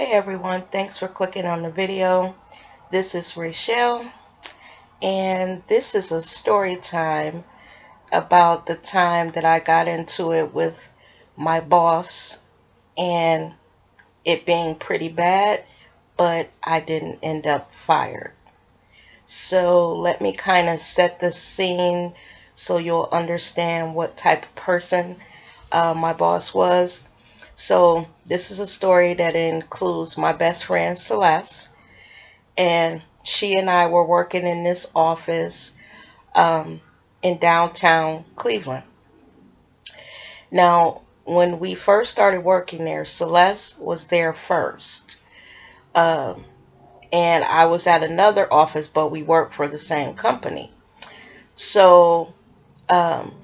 Hey everyone, thanks for clicking on the video. This is Rachelle, and this is a story time about the time that I got into it with my boss and it being pretty bad, but I didn't end up fired. So let me kind of set the scene so you'll understand what type of person my boss was. So this is a story that includes my best friend Celeste, and she and I were working in this office in downtown Cleveland. Now, when we first started working there, Celeste was there first, um, and I was at another office, but we worked for the same company. So um,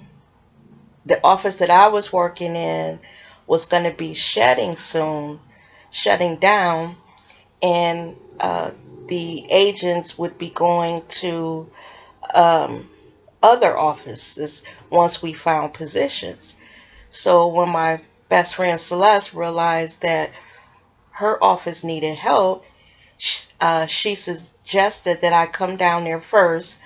the office that I was working in was going to be shutting soon, shutting down, and the agents would be going to um, other offices once we found positions. So when my best friend Celeste realized that her office needed help, she suggested that I come down there first.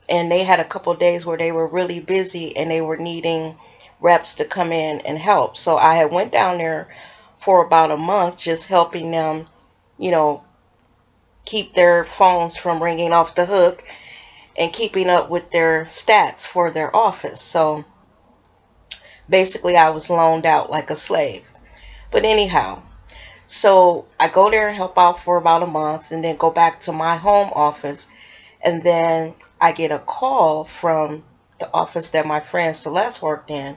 And they had a couple of days where they were really busy and they were needing reps to come in and help. So I had went down there for about a month just helping them, you know, keep their phones from ringing off the hook and keeping up with their stats for their office. So basically I was loaned out like a slave. But anyhow, so I go there and help out for about a month and then go back to my home office. And then I get a call from the office that my friend Celeste worked in,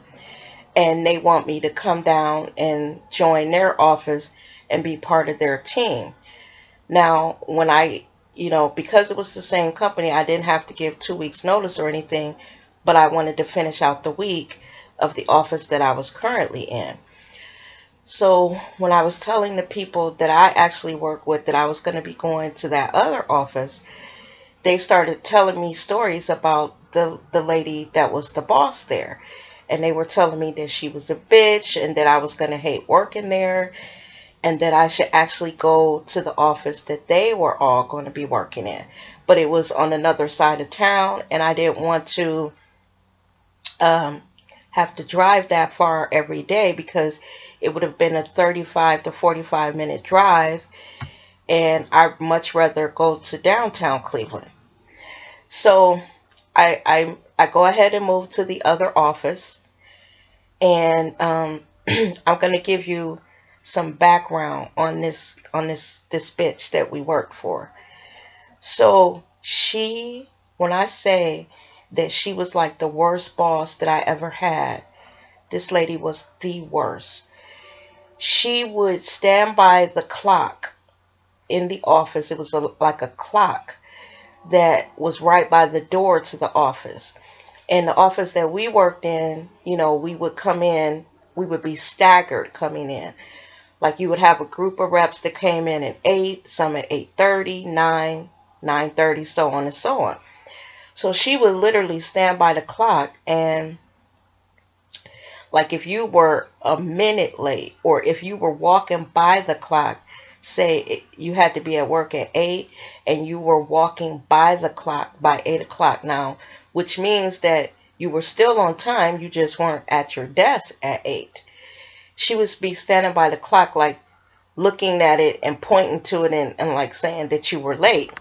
and they want me to come down and join their office and be part of their team. Now, when because it was the same company, I didn't have to give 2 weeks notice or anything, but I wanted to finish out the week of the office that I was currently in. So when I was telling the people that I actually work with that I was going to be going to that other office, they started telling me stories about the lady that was the boss there. And they were telling me that she was a bitch and that I was going to hate working there and that I should actually go to the office that they were all going to be working in. But it was on another side of town and I didn't want to um, have to drive that far every day because it would have been a 35 to 45-minute drive, and I'd much rather go to downtown Cleveland. So I go ahead and move to the other office, and I'm going to give you some background on this bitch that we worked for. So when I say that she was like the worst boss that I ever had, this lady was the worst. She would stand by the clock in the office. It was like a clock that was right by the door to the office. And the office that we worked in, we would come in, we would be staggered coming in. Like you would have a group of reps that came in at 8, some at 8:30, 9, 9:30, so on and so on. So she would literally stand by the clock, and like if you were a minute late or if you were walking by the clock, say you had to be at work at 8 and you were walking by the clock by 8 o'clock now, which means that you were still on time, you just weren't at your desk at 8. She would be standing by the clock like looking at it and pointing to it and like saying that you were late.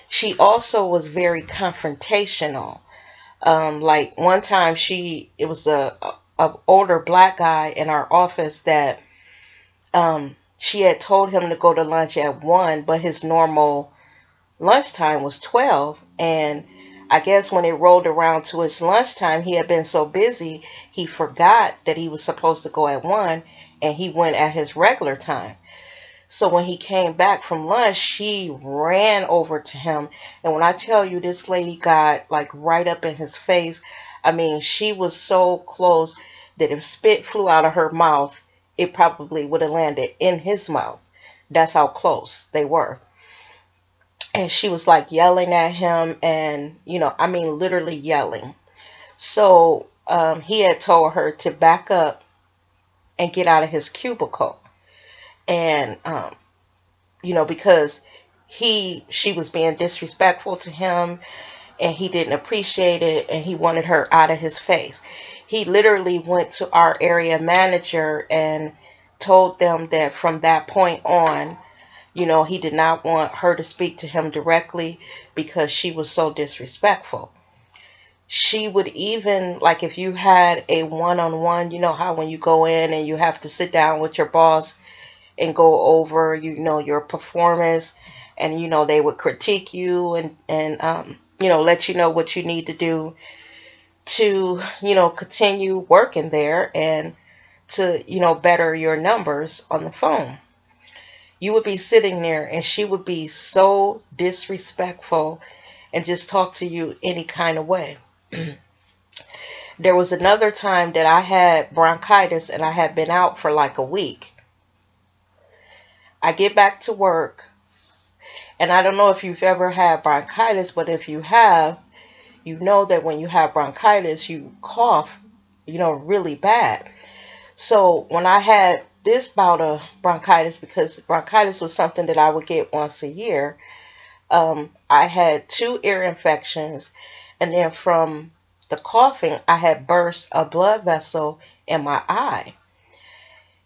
She also was very confrontational. Like one time it was a older black guy in our office that she had told him to go to lunch at 1, but his normal lunchtime was 12. And I guess when it rolled around to his lunchtime, he had been so busy, he forgot that he was supposed to go at 1, and he went at his regular time. So when he came back from lunch, she ran over to him. And when I tell you this lady got like right up in his face, I mean, she was so close that if spit flew out of her mouth, it probably would have landed in his mouth. That's how close they were. And she was like yelling at him and, I mean, literally yelling. So he had told her to back up and get out of his cubicle. And because she was being disrespectful to him, and he didn't appreciate it, and he wanted her out of his face. He literally went to our area manager and told them that from that point on, he did not want her to speak to him directly because she was so disrespectful. She would even, like, if you had a one-on-one, how when you go in and you have to sit down with your boss and go over, your performance, and, they would critique you and let you know what you need to do to, continue working there and to, better your numbers on the phone. You would be sitting there and she would be so disrespectful and just talk to you any kind of way. There was another time that I had bronchitis and I had been out for like a week. I get back to work, and I don't know if you've ever had bronchitis, but if you have, you know that when you have bronchitis, you cough, really bad. So when I had this bout of bronchitis, because bronchitis was something that I would get once a year, I had 2 ear infections, and then from the coughing, I had burst a blood vessel in my eye.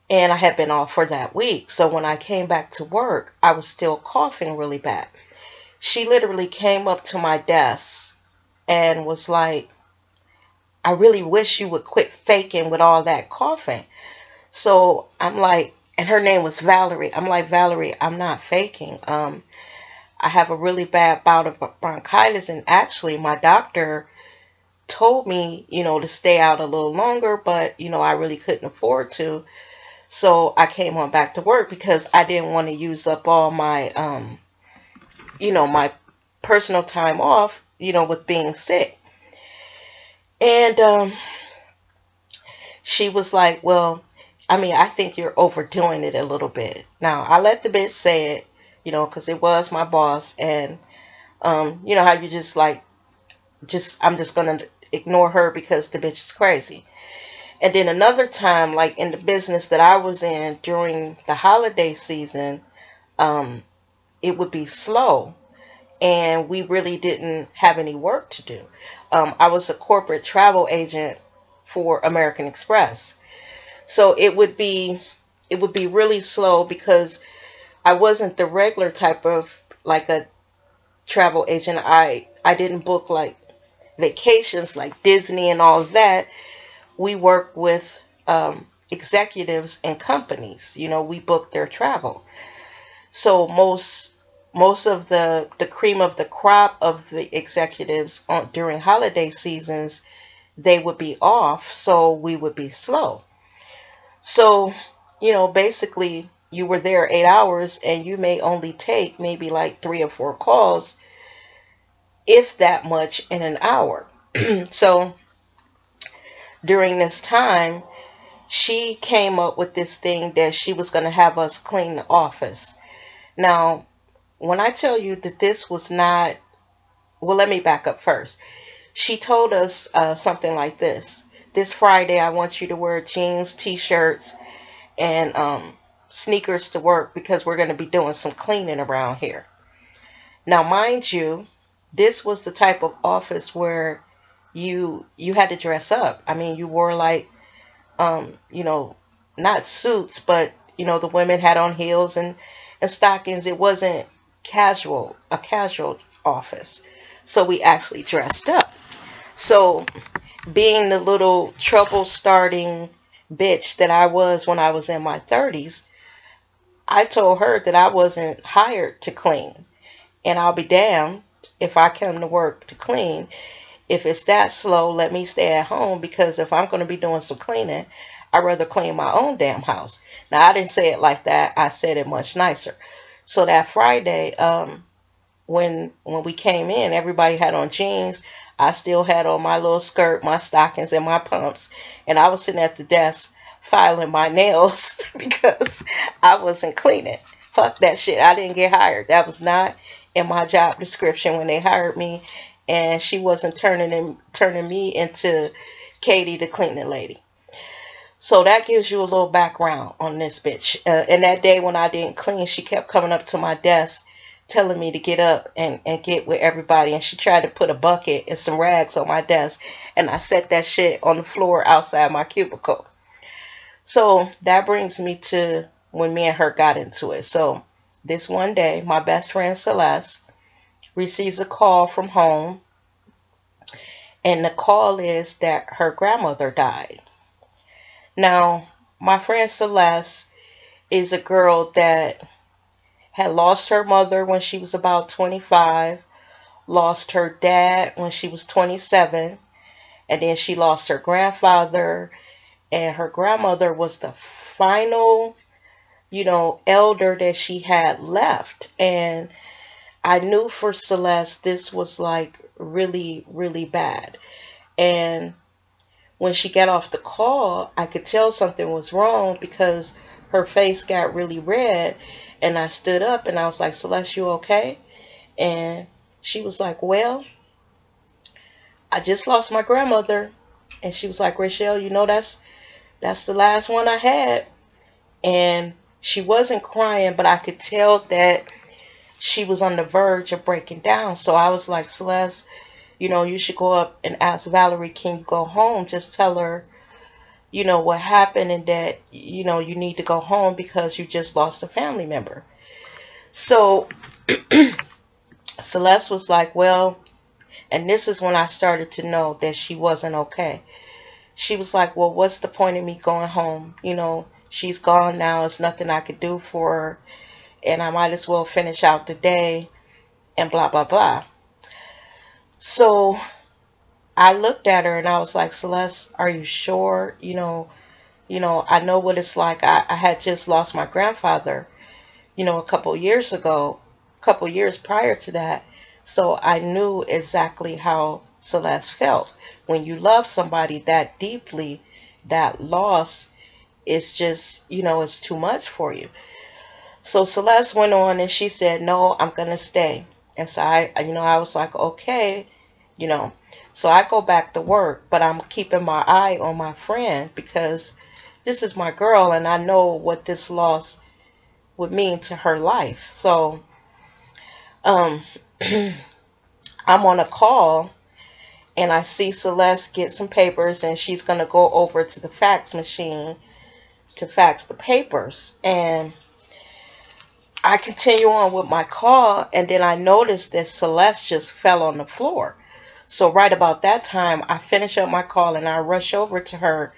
And I had been off for that week. So when I came back to work, I was still coughing really bad. She literally came up to my desk and was like, I really wish you would quit faking with all that coughing. So I'm like, and her name was Valerie. I'm like, Valerie, I'm not faking. I have a really bad bout of bronchitis. And actually, my doctor told me, to stay out a little longer, but, I really couldn't afford to. So I came on back to work because I didn't want to use up all my, my personal time off, with being sick. And she was like, well, I think you're overdoing it a little bit. Now, I let the bitch say it, because it was my boss. And, how you just like, I'm just going to ignore her because the bitch is crazy. And then another time, like in the business that I was in during the holiday season, it would be slow and we really didn't have any work to do. I was a corporate travel agent for American Express. So it would be really slow because I wasn't the regular type of like a travel agent. I didn't book like vacations like Disney and all of that. We work with executives and companies. We book their travel. So most of the cream of the crop of the executives during holiday seasons, they would be off, so we would be slow. So, basically you were there 8 hours and you may only take maybe like 3 or 4 calls, if that much, in an hour. So during this time, she came up with this thing that she was going to have us clean the office. Now, when I tell you that this was not, well, let me back up first. She told us something like this. This Friday, I want you to wear jeans, t-shirts, and sneakers to work because we're going to be doing some cleaning around here. Now, mind you, this was the type of office where you had to dress up. You wore like, not suits, but, the women had on heels and stockings. It wasn't a casual office. So we actually dressed up. So being the little trouble starting bitch that I was when I was in my 30s, I told her that I wasn't hired to clean. And I'll be damned if I come to work to clean. If it's that slow, let me stay at home, because if I'm going to be doing some cleaning, I'd rather clean my own damn house. Now, I didn't say it like that. I said it much nicer. So that Friday, when we came in, everybody had on jeans. I still had on my little skirt, my stockings, and my pumps. And I was sitting at the desk filing my nails because I wasn't cleaning. Fuck that shit. I didn't get hired. That was not in my job description when they hired me. And she wasn't turning me into Katie the cleaning lady. So that gives you a little background on this bitch. And that day when I didn't clean, she kept coming up to my desk telling me to get up and get with everybody. And she tried to put a bucket and some rags on my desk. And I set that shit on the floor outside my cubicle. So that brings me to when me and her got into it. So this one day, my best friend Celeste receives a call from home. And the call is that her grandmother died. Now, my friend Celeste is a girl that had lost her mother when she was about 25, lost her dad when she was 27, and then she lost her grandfather, and her grandmother was the final, elder that she had left. And I knew for Celeste this was like really, really bad. And when she got off the call, I could tell something was wrong because her face got really red. And I stood up and I was like, Celeste, you okay? And she was like, well, I just lost my grandmother. And she was like, Rachel, that's the last one I had. And she wasn't crying, but I could tell that she was on the verge of breaking down. So I was like, Celeste, you should go up and ask Valerie, can you go home? Just tell her, what happened and that, you need to go home because you just lost a family member. So Celeste was like, well, and this is when I started to know that she wasn't okay. She was like, well, what's the point of me going home? She's gone now. There's nothing I could do for her. And I might as well finish out the day and blah, blah, blah. So I looked at her and I was like, Celeste, are you sure? I know what it's like. I had just lost my grandfather, a couple years ago, a couple years prior to that. So I knew exactly how Celeste felt. When you love somebody that deeply, that loss is just, it's too much for you. So Celeste went on and she said, no, I'm going to stay. And so I was like, okay, So I go back to work, but I'm keeping my eye on my friend because this is my girl and I know what this loss would mean to her life. So I'm on a call and I see Celeste get some papers and she's going to go over to the fax machine to fax the papers. And I continue on with my call and then I noticed that Celeste just fell on the floor. So right about that time, I finish up my call and I rush over to her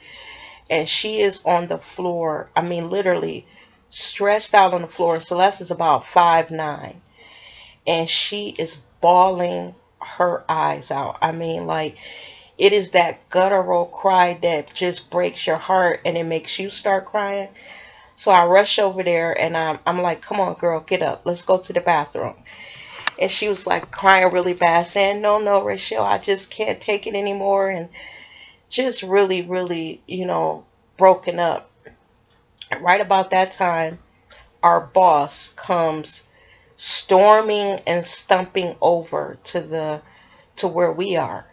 and she is on the floor. I mean, literally stretched out on the floor. Celeste is about 5'9" and she is bawling her eyes out. I mean, like, it is that guttural cry that just breaks your heart and it makes you start crying. So I rush over there and I'm like, come on, girl, get up. Let's go to the bathroom. And she was like crying really bad, saying, no, Rachel, I just can't take it anymore. And just really, really, broken up. And right about that time, our boss comes storming and stumping over to where we are.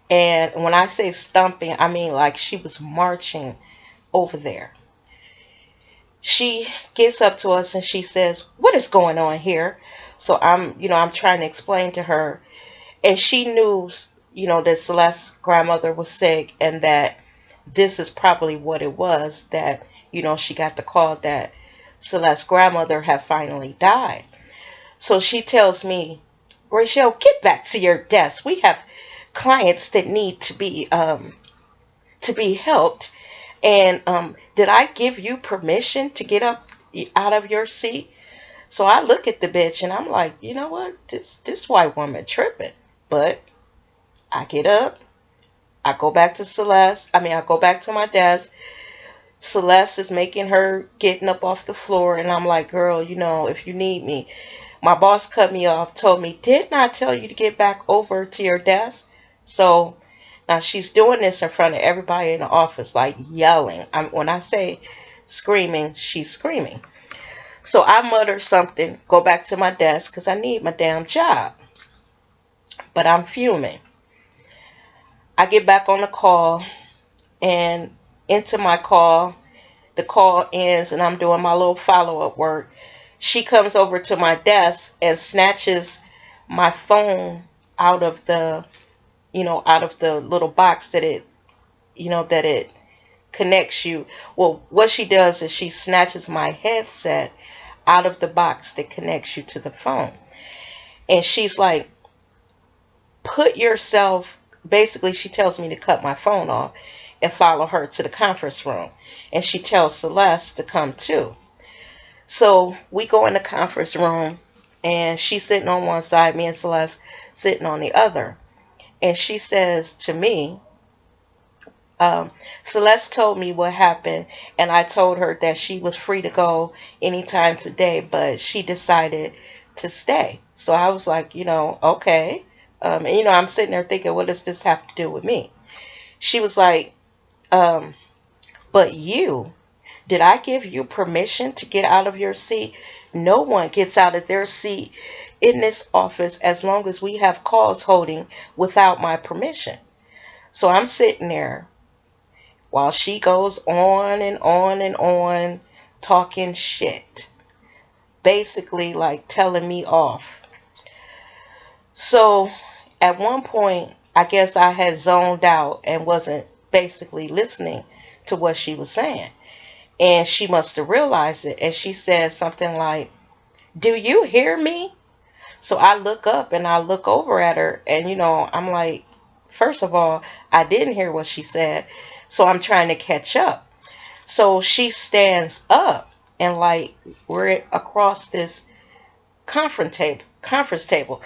And when I say stumping, I mean like she was marching over there. She gets up to us and she says, what is going on here? So I'm trying to explain to her. And she knew, that Celeste's grandmother was sick and that this is probably what it was that, she got the call that Celeste's grandmother had finally died. So she tells me, Rachel, get back to your desk. We have clients that need to be helped. And did I give you permission to get up out of your seat? So I look at the bitch and I'm like, you know what? This white woman tripping. But I get up. I go back to Celeste. I go back to my desk. Celeste is making her getting up off the floor. And I'm like, girl, if you need me. My boss cut me off, told me, didn't I tell you to get back over to your desk? So now she's doing this in front of everybody in the office, like yelling. When I say screaming, she's screaming. So I mutter something, go back to my desk because I need my damn job. But I'm fuming. I get back on the call and into my call. The call ends and I'm doing my little follow-up work. She comes over to my desk and snatches my phone out of the, out of the little box that it connects you. Well, what she does is she snatches my headset out of the box that connects you to the phone. And she's like, put yourself, basically she tells me to cut my phone off and follow her to the conference room. And she tells Celeste to come too. So we go in the conference room and she's sitting on one side, me and Celeste sitting on the other. And she says to me, Celeste told me what happened, and I told her that she was free to go anytime today, but she decided to stay. So I was like, okay. And I'm sitting there thinking, what does this have to do with me? She was like, but did I give you permission to get out of your seat? No one gets out of their seat in this office as long as we have calls holding without my permission. So I'm sitting there while she goes on and on and on talking shit, basically like telling me off. So at one point, I guess I had zoned out and wasn't basically listening to what she was saying. And she must have realized it. And she said something like, do you hear me? So I look up and I look over at her. And, I'm like, first of all, I didn't hear what she said. So I'm trying to catch up. So she stands up and like we're across this conference table.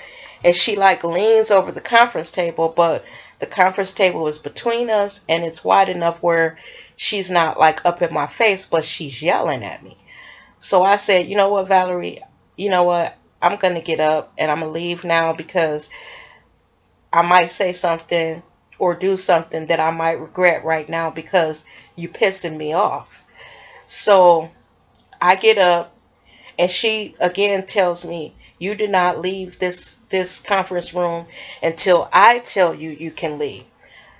And she like leans over the conference table, but the conference table is between us and it's wide enough where she's not like up in my face, but she's yelling at me. So I said, you know what, Valerie, you know what? I'm going to get up and I'm going to leave now because I might say something or do something that I might regret right now because you're pissing me off. So I get up and she again tells me, you do not leave this conference room until I tell you you can leave.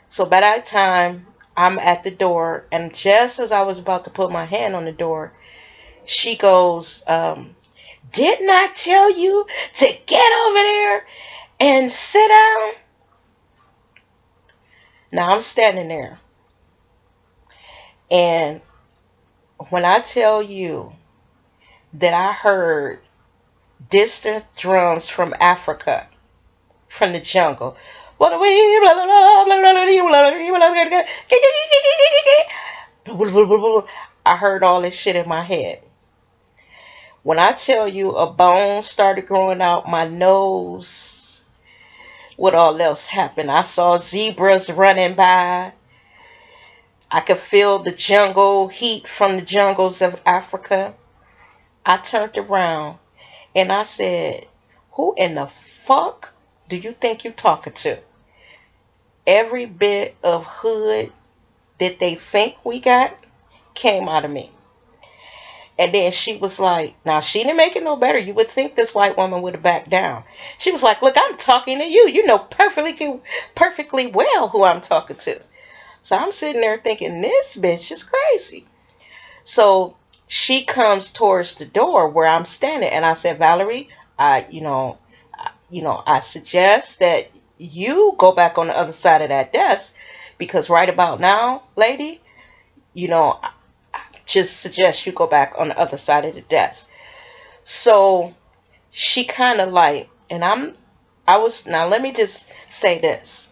So by that time, I'm at the door, and just as I was about to put my hand on the door, she goes, didn't I tell you to get over there and sit down? Now I'm standing there. And when I tell you that I heard distant drums from Africa, from the jungle, I heard all this shit in my head. When I tell you a bone started growing out my nose, what all else happened? I saw zebras running by. I could feel the jungle heat from the jungles of Africa. I turned around and I said, who in the fuck do you think you're talking to? Every bit of hood that they think we got came out of me. And then she was like, now she didn't make it no better. You would think this white woman would have backed down. She was like, look, I'm talking to you. You know perfectly well who I'm talking to. So I'm sitting there thinking, this bitch is crazy. So she comes towards the door where I'm standing. And I said, Valerie, I suggest that you go back on the other side of that desk, because right about now, lady, I just suggest you go back on the other side of the desk. So she kind of like, and now let me just say this.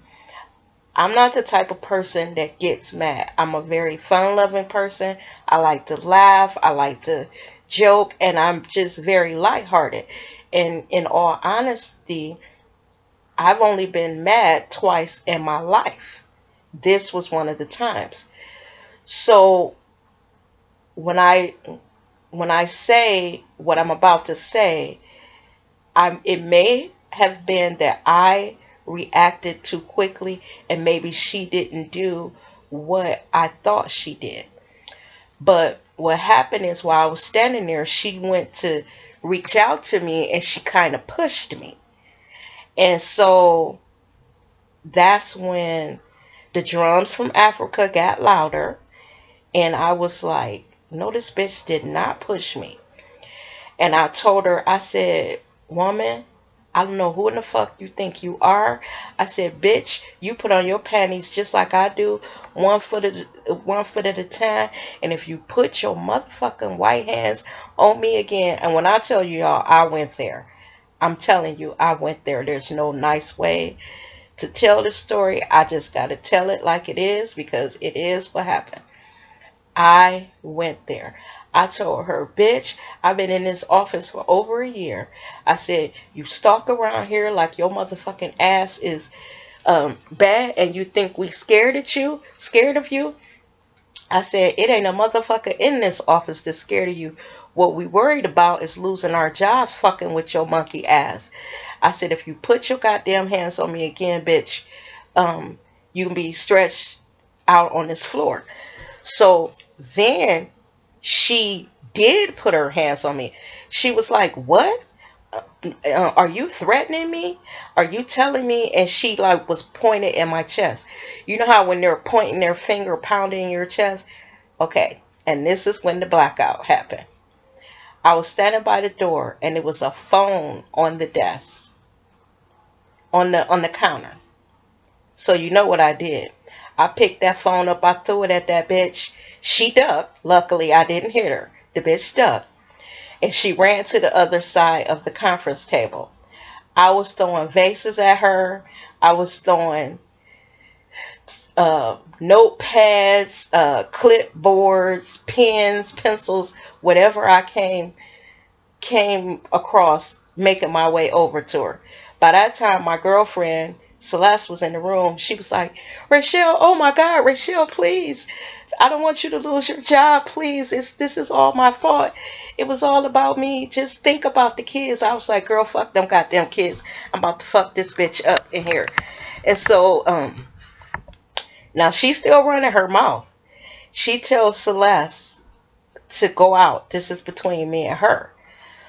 I'm not the type of person that gets mad. I'm a very fun-loving person. I like to laugh. I like to joke. And I'm just very lighthearted. And in all honesty, I've only been mad twice in my life. This was one of the times. So when I say what I'm about to say, it may have been that I reacted too quickly and maybe she didn't do what I thought she did. But what happened is while I was standing there, she went to reach out to me and she kind of pushed me. And so that's when the drums from Africa got louder And I was like, no, this bitch did not push me. And I told her, I said, woman, I don't know who in the fuck you think you are. I said, bitch, you put on your panties just like I do, 1 foot at a time. And if you put your motherfucking white hands on me again, and when I tell you y'all, I went there. I'm telling you, I went there. There's no nice way to tell the story. I just got to tell it like it is because it is what happened. I went there. I told her, bitch, I've been in this office for over a year. I said, you stalk around here like your motherfucking ass is bad and you think we scared of you. I said, it ain't a motherfucker in this office that's scared of you. What we worried about is losing our jobs fucking with your monkey ass. I said, if you put your goddamn hands on me again, bitch, you can be stretched out on this floor. So then she did put her hands on me. She was like, what? Are you threatening me? Are you telling me? And she like was pointed in my chest. You know how when they're pointing their finger, pounding your chest? Okay. And this is when the blackout happened. I was standing by the door and it was a phone on the desk, on the counter. So you know what I did. I picked that phone up. I threw it at that bitch. She ducked. Luckily, I didn't hit her. The bitch ducked. And she ran to the other side of the conference table. I was throwing vases at her. I was throwing notepads, clipboards, pens, pencils, whatever I came across, making my way over to her. By that time, my girlfriend Celeste was in the room. She was like, Rachel, oh my God, Rachel, please. I don't want you to lose your job, please. This is all my fault. It was all about me. Just think about the kids. I was like, girl, fuck them goddamn kids. I'm about to fuck this bitch up in here. And so, now she's still running her mouth. She tells Celeste to go out. This is between me and her.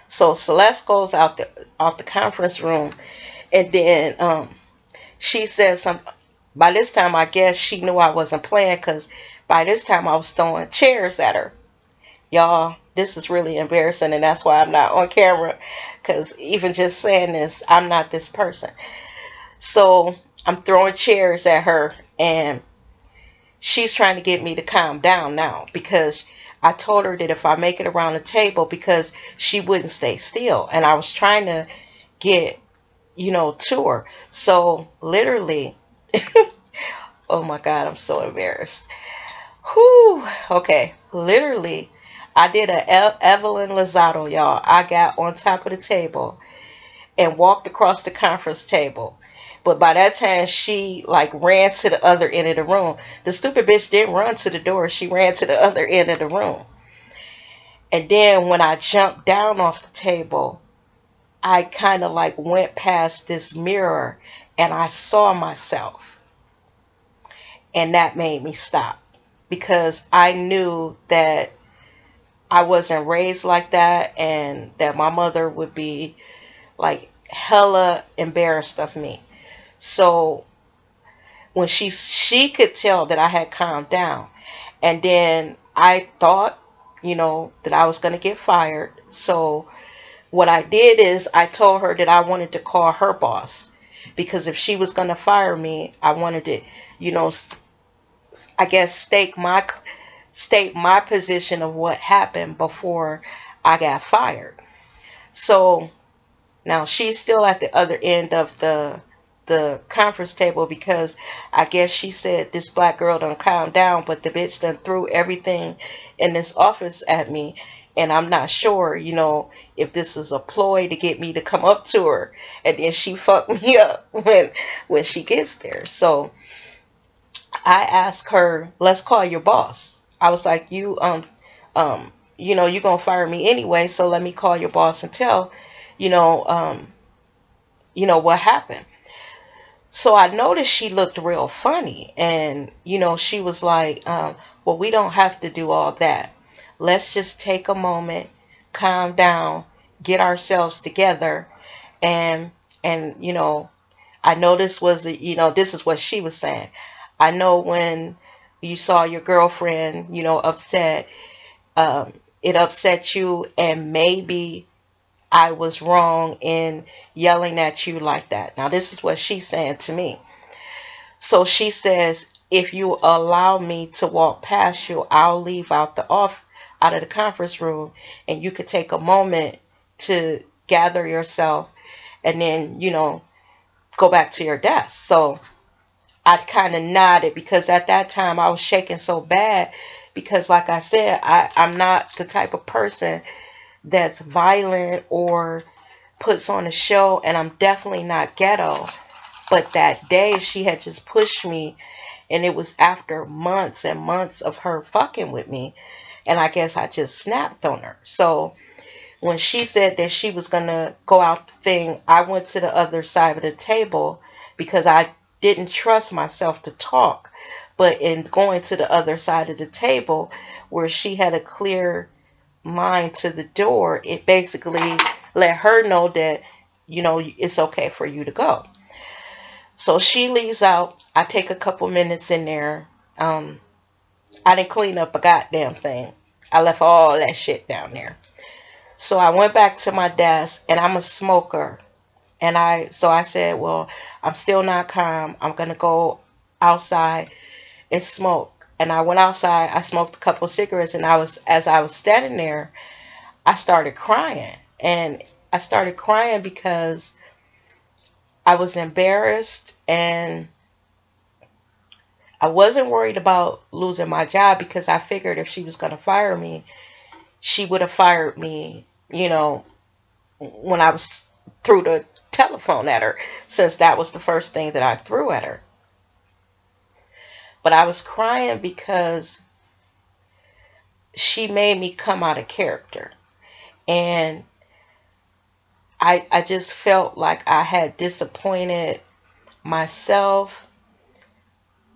So Celeste goes out the conference room, and then she says something. By this time, I guess she knew I wasn't playing because by this time I was throwing chairs at her. Y'all, this is really embarrassing, and that's why I'm not on camera, because even just saying this, I'm not this person. So I'm throwing chairs at her, and she's trying to get me to calm down now because I told her that if I make it around the table, because she wouldn't stay still, and I was trying to get, to her. So literally, oh my God, I'm so embarrassed. Whew. Okay, literally, I did a Evelyn Lozado, y'all. I got on top of the table and walked across the conference table. But by that time, she like ran to the other end of the room. The stupid bitch didn't run to the door. She ran to the other end of the room. And then when I jumped down off the table, I kind of like went past this mirror and I saw myself. And that made me stop because I knew that I wasn't raised like that and that my mother would be like hella embarrassed of me. So when she could tell that I had calmed down, and then I thought, that I was going to get fired. So what I did is I told her that I wanted to call her boss, because if she was going to fire me, I wanted to, I guess state my position of what happened before I got fired. So now she's still at the other end of the conference table because I guess she said this black girl done calm down, but the bitch done threw everything in this office at me. And I'm not sure, if this is a ploy to get me to come up to her, and then she fucked me up when she gets there. So I asked her, let's call your boss. I was like, you gonna fire me anyway, so let me call your boss and tell, what happened. So I noticed she looked real funny, and she was like, well, we don't have to do all that. Let's just take a moment, calm down, get ourselves together. And I know this was, this is what she was saying. I know when you saw your girlfriend, upset. Um, it upset you, and maybe I was wrong in yelling at you like that. Now, this is what she's saying to me. So she says, if you allow me to walk past you, I'll leave out of the conference room, and you could take a moment to gather yourself, and then, go back to your desk. So I kind of nodded, because at that time I was shaking so bad, because like I said, I'm not the type of person that's violent or puts on a show, and I'm definitely not ghetto. But that day she had just pushed me, and it was after months and months of her fucking with me, and I guess I just snapped on her. So when she said that she was going to go out the thing, I went to the other side of the table, because I didn't trust myself to talk. But in going to the other side of the table, where she had a clear line to the door, it basically let her know that, it's okay for you to go. So she leaves out. I take a couple minutes in there. I didn't clean up a goddamn thing. I left all that shit down there. So I went back to my desk, and I'm a smoker. And I said, well, I'm still not calm. I'm going to go outside and smoke. And I went outside. I smoked a couple cigarettes, and as I was standing there, I started crying. And I started crying because I was embarrassed, and I wasn't worried about losing my job, because I figured if she was going to fire me, she would have fired me, when I was through the telephone at her, since that was the first thing that I threw at her. But I was crying because she made me come out of character. And I just felt like I had disappointed myself,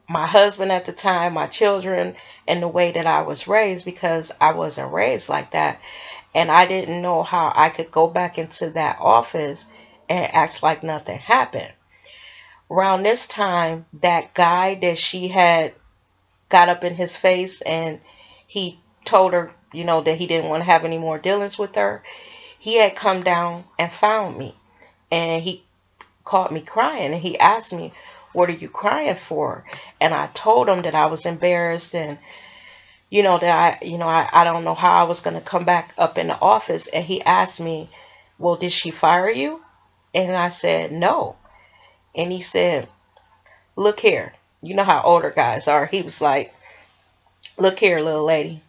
my husband at the time, my children, and the way that I was raised, because I wasn't raised like that. And I didn't know how I could go back into that office and act like nothing happened. Around this time, that guy that she had got up in his face, and he told her, that he didn't want to have any more dealings with her, he had come down and found me. And he caught me crying, and he asked me, what are you crying for? And I told him that I was embarrassed, and that I don't know how I was going to come back up in the office. And he asked me, well, did she fire you? And I said, no. And he said, look here. You know how older guys are. He was like, look here, little lady.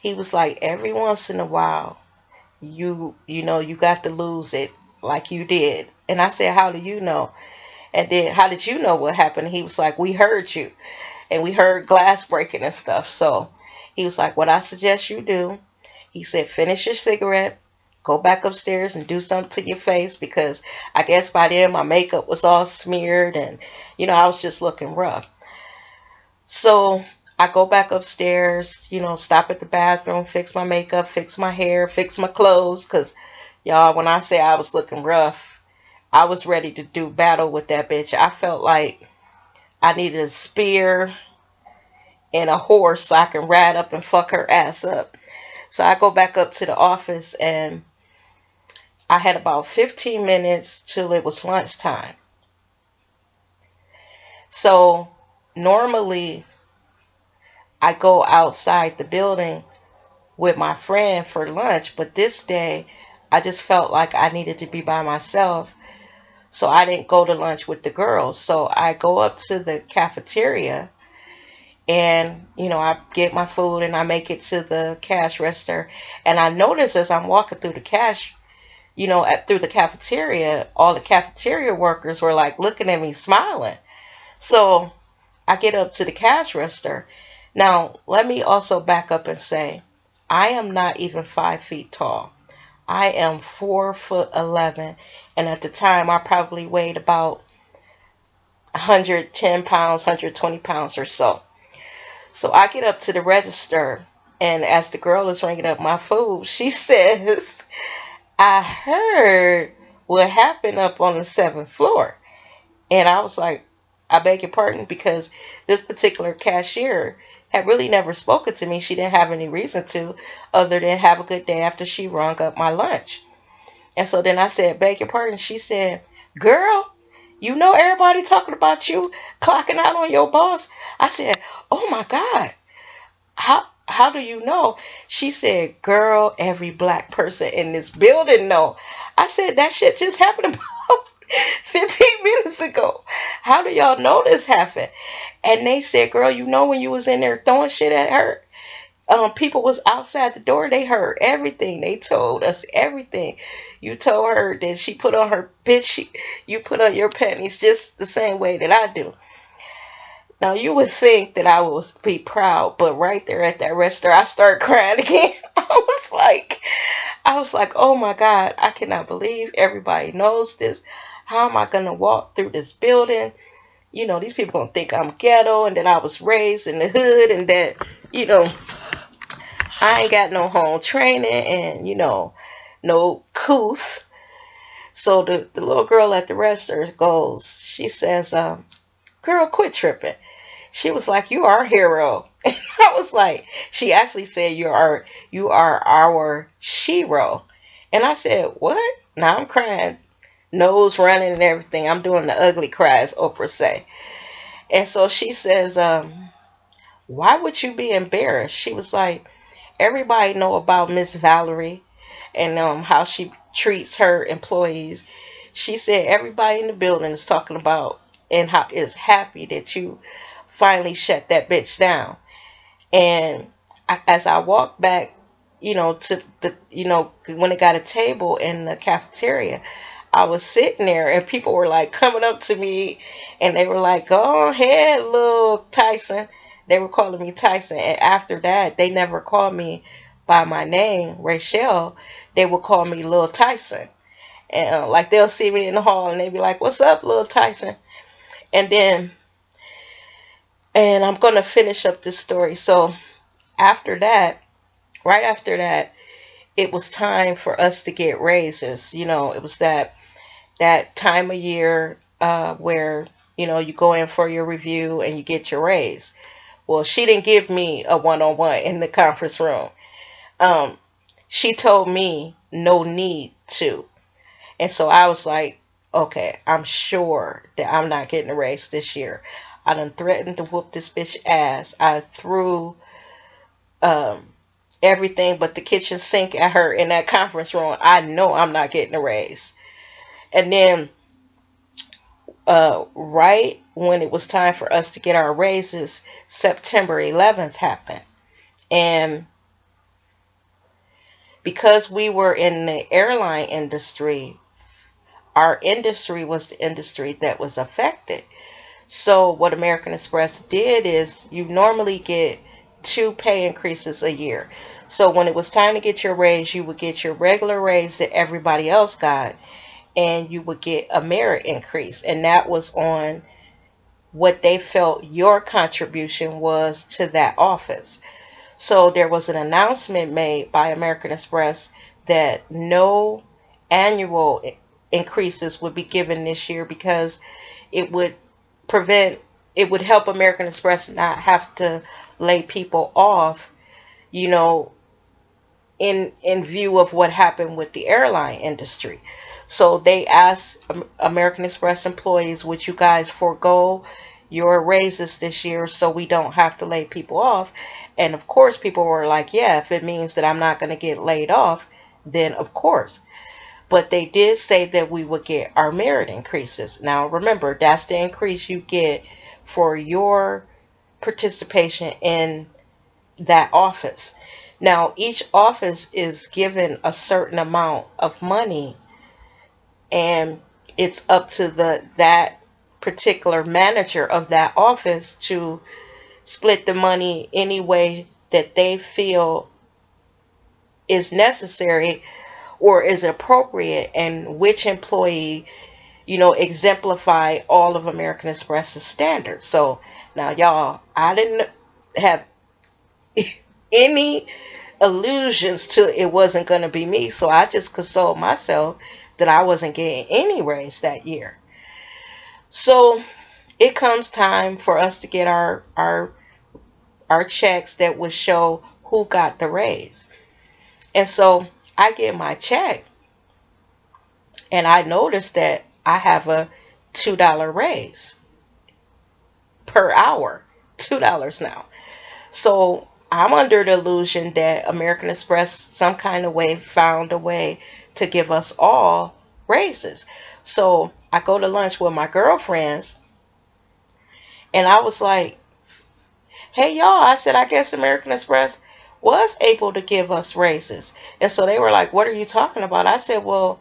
He was like, every once in a while, you got to lose it like you did. And I said, how do you know? And then, how did you know what happened? He was like, we heard you. And we heard glass breaking and stuff. So he was like, what I suggest you do, he said, finish your cigarette, go back upstairs and do something to your face, because I guess by then my makeup was all smeared, and, I was just looking rough. So I go back upstairs, stop at the bathroom, fix my makeup, fix my hair, fix my clothes, because, y'all, when I say I was looking rough, I was ready to do battle with that bitch. I felt like I needed a spear and a horse so I can ride up and fuck her ass up. So I go back up to the office, and I had about 15 minutes till it was lunchtime. So normally I go outside the building with my friend for lunch, but this day I just felt like I needed to be by myself. So I didn't go to lunch with the girls. So I go up to the cafeteria, and, I get my food, and I make it to the cash register. And I notice as I'm walking through the through the cafeteria, all the cafeteria workers were like looking at me smiling. So I get up to the cash register. Now, let me also back up and say, I am not even 5 feet tall. I am 4'11", and at the time I probably weighed about 110 pounds, 120 pounds or so. So I get up to the register, and as the girl is ringing up my food, she says, I heard what happened up on the 7th floor. And I was like, I beg your pardon, because this particular cashier had really never spoken to me. She didn't have any reason to, other than have a good day after she rung up my lunch. And so then I said, beg your pardon. She said, girl, you know everybody talking about you clocking out on your boss. I said, oh my God. How do you know? She said, girl, every black person in this building know. I said, that shit just happened about 15 minutes ago. How do y'all know this happened? And they said, girl, you know when you was in there throwing shit at her? People was outside the door. They heard everything. They told us everything. You told her that she put on her bitch. You put on your panties just the same way that I do. Now you would think that I would be proud, but right there at that restaurant, I started crying again. I was like, oh my God, I cannot believe everybody knows this. How am I gonna walk through this building? You know, these people gonna think I'm ghetto and that I was raised in the hood and that, you know, I ain't got no home training and, you know, no couth. So the little girl at the restaurant goes, she says, girl, quit tripping. She was like, you are a hero. And I was like, she actually said, you are our shero. And I said, what? Now I'm crying, nose running and everything. I'm doing the ugly cries, Oprah say. And so she says, why would you be embarrassed? She was like, everybody know about Miss Valerie and how she treats her employees. She said everybody in the building is talking about and how is happy that you finally shut that bitch down. And as I walked back, you know, to the, you know, when it got a table in the cafeteria, I was sitting there and people were like coming up to me and they were like, go ahead, little Tyson. They were calling me Tyson. And after that, they never called me by my name, Rachel. They would call me Little Tyson. And like they'll see me in the hall and they'd be like, what's up, Little Tyson? And I'm going to finish up this story. So after that, right after that, it was time for us to get raises. You know, it was that time of year where, you know, you go in for your review and you get your raise. Well, she didn't give me a one-on-one in the conference room. She told me no need to. And so I was like, okay, I'm sure that I'm not getting a raise this year. I done threatened to whoop this bitch ass. I threw everything but the kitchen sink at her in that conference room. I know I'm not getting a raise. And then right when it was time for us to get our raises, September 11th happened. And because we were in the airline industry, our industry was the industry that was affected. So what American Express did is you normally get 2 pay increases a year. So when it was time to get your raise, you would get your regular raise that everybody else got, and you would get a merit increase. And that was on what they felt your contribution was to that office. So there was an announcement made by American Express that no annual increases would be given this year because it would help American Express not have to lay people off, you know, in view of what happened with the airline industry. So they asked American Express employees, would you guys forego your raises this year so we don't have to lay people off? And of course people were like, yeah, if it means that I'm not going to get laid off, then of course. But they did say that we would get our merit increases. Now remember, that's the increase you get for your participation in that office. Now each office is given a certain amount of money, and it's up to that particular manager of that office to split the money any way that they feel is necessary or is appropriate, and which employee, you know, exemplify all of American Express's standards. So now y'all, I didn't have any illusions to it wasn't going to be me, so I just consoled myself that I wasn't getting any raise that year. So it comes time for us to get our checks that would show who got the raise. And so I get my check and I notice that I have a $2 raise per hour. $2 now. So I'm under the illusion that American Express some kind of way found a way to give us all raises. So I go to lunch with my girlfriends and I was like, hey y'all, I said, I guess American Express was able to give us raises. And so they were like, what are you talking about? I said, well,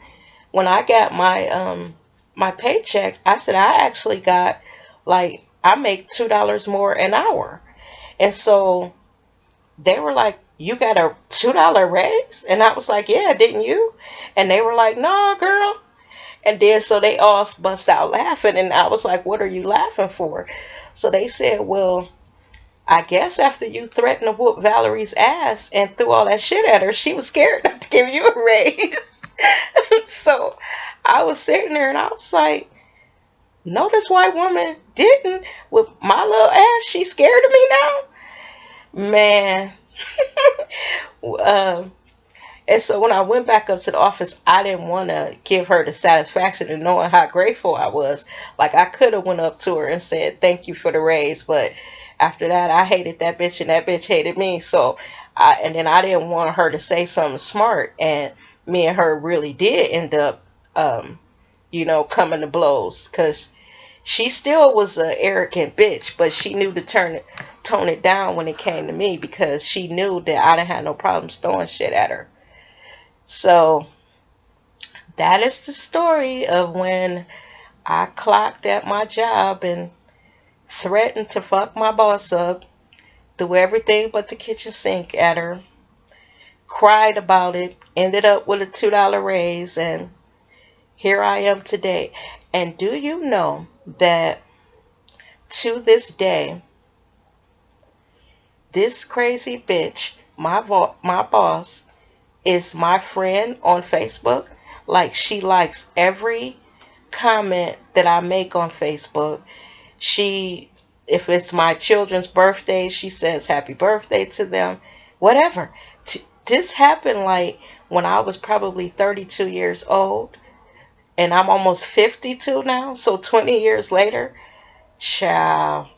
when I got my paycheck, I said, I actually got, like, I make $2 more an hour. And so they were like, you got a $2 raise? And I was like, yeah, didn't you? And they were like, no, girl. And then so they all bust out laughing. And I was like, what are you laughing for? So they said, well, I guess after you threatened to whoop Valerie's ass and threw all that shit at her, she was scared not to give you a raise. So I was sitting there and I was like, no, this white woman didn't. With my little ass, she's scared of me now? Man. And so when I went back up to the office, I didn't want to give her the satisfaction of knowing how grateful I was. Like, I could have went up to her and said, thank you for the raise. But after that, I hated that bitch and that bitch hated me. So, and then I didn't want her to say something smart. And me and her really did end up, coming to blows. Because she still was an arrogant bitch. But she knew to tone it down when it came to me. Because she knew that I didn't have no problems throwing shit at her. So that is the story of when I clocked at my job and threatened to fuck my boss up, threw everything but the kitchen sink at her, cried about it, ended up with a $2 raise, and here I am today. And do you know that to this day, this crazy bitch, my boss, is my friend on Facebook? Like, she likes every comment that I make on Facebook. If it's my children's birthday, she says happy birthday to them. Whatever. This happened like when I was probably 32 years old. And I'm almost 52 now. So 20 years later. Ciao.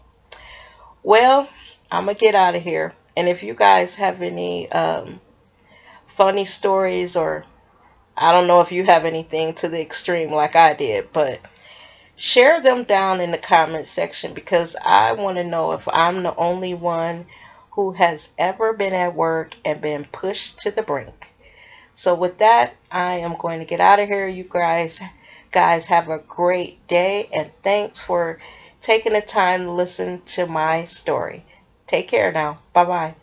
Well, I'm going to get out of here. And if you guys have any funny stories, or I don't know if you have anything to the extreme like I did, but share them down in the comment section, because I want to know if I'm the only one who has ever been at work and been pushed to the brink. So with that, I am going to get out of here. You guys have a great day, and thanks for taking the time to listen to my story. Take care now. Bye-bye.